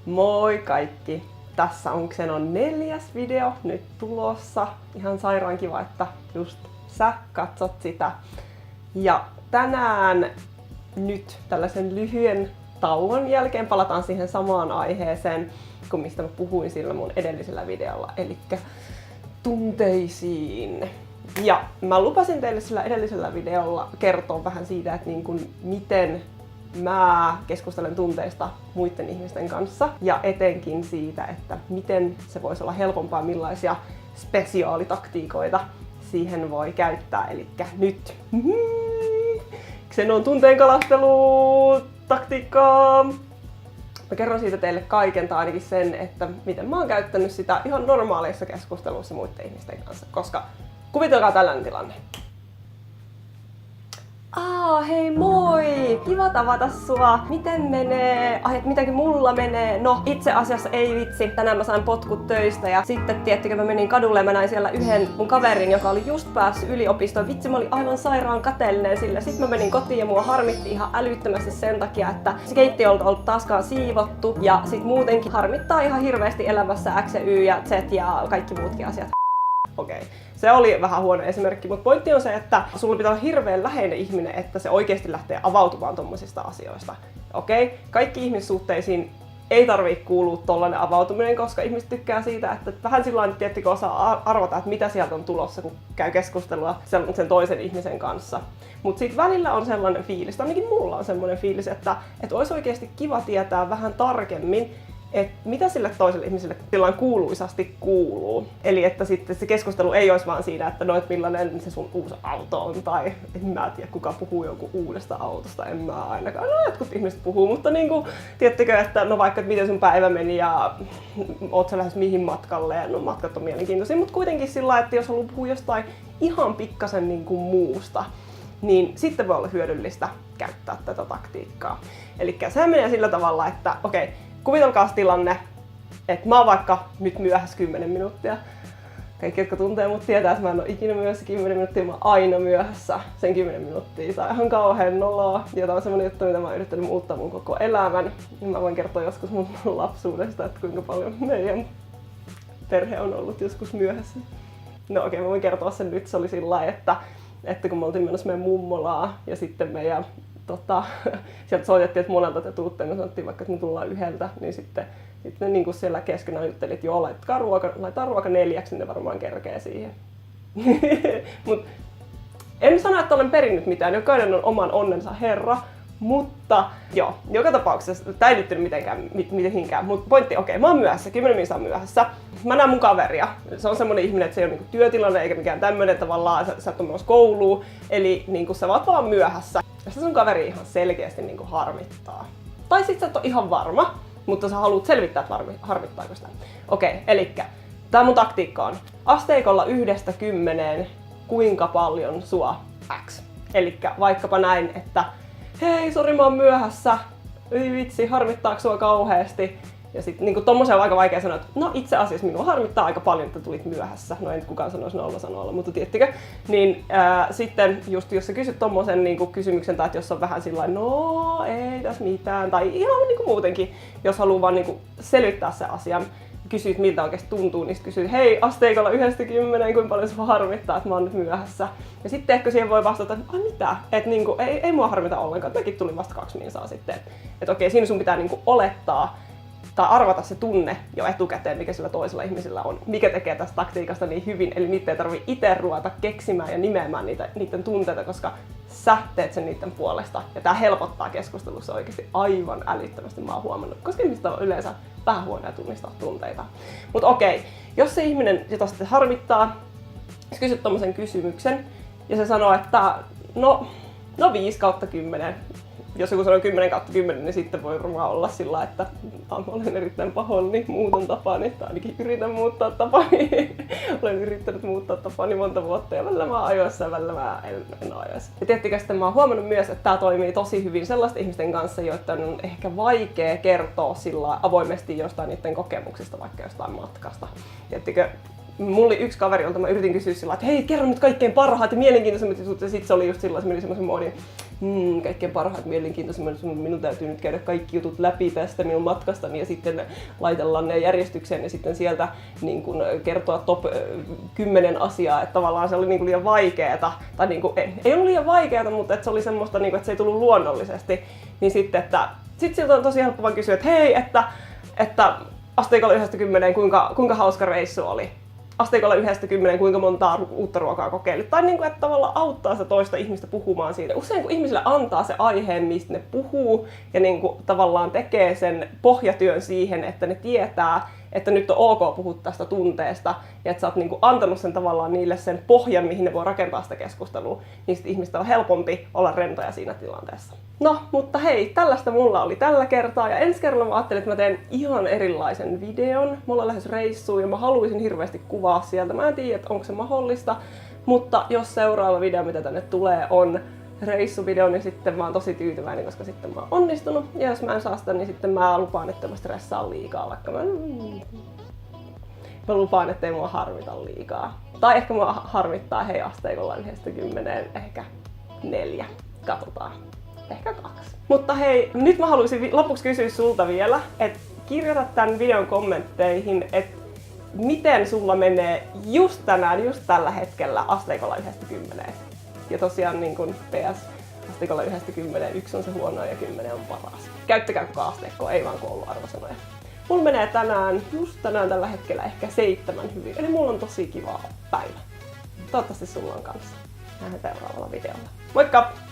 Moi kaikki! Tässä on Xenon 4. video nyt tulossa. Ihan sairaan kiva, että just sä katsot sitä. Ja tänään nyt tällaisen lyhyen tauon jälkeen palataan siihen samaan aiheeseen, kuin mistä mä puhuin sillä mun edellisellä videolla, eli tunteisiin. Ja mä lupasin teille sillä edellisellä videolla kertoa vähän siitä, että miten mä keskustelen tunteista muiden ihmisten kanssa ja etenkin siitä, että miten se voisi olla helpompaa, millaisia spesiaalitaktiikoita siihen voi käyttää. Eli nyt Xenon tunteenkalastelu-taktiikkaa. Mä kerron siitä teille kaiken tai ainakin sen, että miten mä oon käyttänyt sitä ihan normaaleissa keskusteluissa muiden ihmisten kanssa. Koska kuvitelkaa tällainen tilanne. Hei moi! Kiva tavata sua. Miten menee? Että mitäkin mulla menee? No, itse asiassa ei vitsi. Tänään mä sain potkut töistä ja sitten tiettikö mä menin kadulle ja mä näin siellä yhden mun kaverin, joka oli just päässyt yliopistoon. Vitsi, mä olin aivan sairaan kateellinen sillä. Sitten mä menin kotiin ja mua harmitti ihan älyttömästi sen takia, että se keittiö on ollut taaskaan siivottu ja sit muutenkin harmittaa ihan hirveästi elämässä X ja Y ja Z ja kaikki muutkin asiat. Okei. Se oli vähän huono esimerkki, mutta pointti on se, että sulla pitää olla hirveän läheinen ihminen, että se oikeasti lähtee avautumaan tommosista asioista. Okei? Kaikki ihmissuhteisiin ei tarvitse kuulua tollainen avautuminen, koska ihmiset tykkää siitä, että vähän silloin tiettikö osaa arvata, että mitä sieltä on tulossa, kun käy keskustelua sen toisen ihmisen kanssa. Mutta sitten välillä on sellainen fiilis, tai ainakin mulla on sellainen fiilis, että olisi oikeasti kiva tietää vähän tarkemmin, että mitä sille toiselle ihmiselle silloin kuuluisasti kuuluu. Eli että sitten se keskustelu ei olisi vaan siinä, että no, et millainen se sun uusi auto on, tai en mä tiedä kuka puhuu jonkun uudesta autosta, en mä ainakaan. No jotkut ihmiset puhuu, mutta tiedättekö, että no vaikka, että miten sun päivä meni ja oot sä lähes mihin matkalle, ja no matkat on mielenkiintoisia, mutta kuitenkin sillä, että jos haluaa puhua jostain ihan pikkasen muusta, niin sitten voi olla hyödyllistä käyttää tätä taktiikkaa. Eli sehän menee sillä tavalla, että okei, kuvitelkaa tilanne, että mä oon vaikka nyt myöhässä 10 minuuttia. Kaikki, jotka tuntee mut, tietää, että mä en oo ikinä myöhässä 10 minuuttia, mä oon aina myöhässä sen 10 minuuttia. Tää on ihan kauhean noloa. Ja tää on semmonen juttu, mitä mä oon yrittänyt muuttaa mun koko elämän. Ja mä voin kertoa joskus mun lapsuudesta, että kuinka paljon meidän perhe on ollut joskus myöhässä. No okei, mä voin kertoa sen nyt. Se oli sillä lailla, että kun me oltiin menossa meidän mummolaa ja sitten meidän sieltä soitettiin, että monelta te tuutte, ja me sanottiin vaikka, että me tullaan 1, niin sitten niin kuin siellä keskenään juttelit, että joo, laitetaan ruoka 4, niin ne varmaan kerkee siihen. Mut en sano, että olen perinnyt mitään, jokainen on oman onnensa herra, mutta joo, joka tapauksessa, tää ei liittynyt mitenkään, mutta pointti, okei, mä oon myöhässä, 10 minuuttia myöhässä. Mä näen mun kaveria. Se on semmonen ihminen, että se ei ole niinku työtilanne eikä mikään tämmönen tavallaan, sä et ole menossa kouluun, eli niinku sä oot vaan myöhässä. Ja se sun kaveri ihan selkeästi niinku harmittaa. Tai sit sä et ole ihan varma, mutta sä haluat selvittää, että harmittaako sitä. Okei, elikkä tää mun taktiikka on asteikolla 1–10, kuinka paljon sua X. Elikkä vaikkapa näin, että hei, sori mä oon myöhässä, ei vitsi, harmittaako sua kauheasti? Ja sit niinku tommosen on aika vaikea sanoa, että no itse asiassa minua harmittaa aika paljon, että tulit myöhässä. No ei nyt kukaan sanoisi 0 sanoilla, mutta tiettikö? Niin sitten just jos sä kysyt tommosen niinku kysymyksen, tai että jos on vähän sillain, no ei tässä mitään, tai ihan niinku muutenkin, jos haluaa vaan niinku selvittää sen asian, kysyt miltä oikeesti tuntuu, niin sit kysyt, hei, asteikolla 1–10, kuinka paljon sua harmittaa, että mä oon nyt myöhässä. Ja sitten ehkä siihen voi vastata, että mitä? Että niinku, ei mua harmita ollenkaan, että mäkin tulin vasta 2 minsaa sitten. Että okei, siinä sun pitää niinku olettaa tai arvata se tunne jo etukäteen, mikä sillä toisella ihmisellä on. Mikä tekee tästä taktiikasta niin hyvin, eli niitä ei tarvitse itse ruveta keksimään ja nimeämään niiden tunteita, koska sä teet sen niiden puolesta. Ja tää helpottaa keskustelussa oikeasti aivan älyttömästi, mä oon huomannut, koska ihmiset on yleensä vähän huonoja tunnistaa tunteita. Mutta okei, jos se ihminen, jota sitten harmittaa, sä kysyt tommosen kysymyksen ja se sanoo, että no 5/10. Jos joku sanoo 10/10, niin sitten voi varmaan olla sillä, että olen erittäin pahoillani, muutan tapaani, tai ainakin yritän muuttaa tapaani. Olen yrittänyt muuttaa tapaani monta vuotta ja välillä mä oon ajoissa ja välillä mä en ajoissa. Ja tiettikö sitten mä oon huomannut myös, että tää toimii tosi hyvin sellaisten ihmisten kanssa, joiden on ehkä vaikea kertoa sillä avoimesti jostain niiden kokemuksista, vaikka jostain matkasta. Tiettikö, mulla oli yksi kaveri, jolta mä yritin kysyä sillä, että hei, kerro nyt kaikkein parhaat ja mielenkiintoisimmat jutut, ja sit se oli just sillä, se meni semmoisen moodin, kaikkein parhaat mielenkiintoisimmat, minun täytyy nyt käydä kaikki jutut läpi tästä minun matkastani ja sitten laitella ne järjestykseen ja sitten sieltä niin kun kertoa top 10 asiaa, että tavallaan se oli niin kuin liian vaikeeta, tai niin kuin, ei ollut liian vaikeeta, mutta että se oli semmoista, niin kuin, että se ei tullut luonnollisesti, niin sitten, että siltä on tosi helppo vaan kysyä, että hei, että asteikolla 1-10, kuinka hauska reissu oli? Asteikolla 1-10, kuinka montaa uutta ruokaa kokeilit? Tai niin kuin, että tavallaan auttaa sitä toista ihmistä puhumaan siitä. Usein kun ihmisille antaa se aiheen, mistä ne puhuu, ja niin kuin, tavallaan tekee sen pohjatyön siihen, että ne tietää, että nyt on ok puhua tästä tunteesta, ja että sä oot niin kuin antanut sen tavallaan niille sen pohjan, mihin ne voi rakentaa sitä keskustelua, niin sitten ihmistä on helpompi olla rentoja siinä tilanteessa. No, mutta hei, tällaista mulla oli tällä kertaa, ja ensi kerralla mä ajattelin, että mä teen ihan erilaisen videon. Mulla on lähes reissuun, ja mä haluaisin hirveästi kuvaa sieltä. Mä en tiedä, että onko se mahdollista, mutta jos seuraava video, mitä tänne tulee, on reissuvideo, niin sitten mä oon tosi tyytyväinen, koska sitten mä oon onnistunut. Ja jos mä en saa sitä, niin sitten mä lupaan, että mä stressaan liikaa, vaikka mä lupaan, ettei mua harmita liikaa. Tai ehkä mua harmittaa hei asteikolla 1-10, ehkä 4. Katsotaan. Ehkä 2. Mutta hei, nyt mä haluaisin lopuksi kysyä sulta vielä, että kirjoita tämän videon kommentteihin, että miten sulla menee just tänään, just tällä hetkellä asteikolla 1-10. Ja tosiaan niin kuin PS asteikolla 1-10, 1 on se huono ja 10 on paras. Käyttäkää koko asteikkoa, ei vaan kouluarvosanoja. Mulla menee just tänään tällä hetkellä ehkä 7 hyvin, eli mulla on tosi kiva päivä. Toivottavasti sulla on kanssa. Nähdään seuraavalla videolla. Moikka!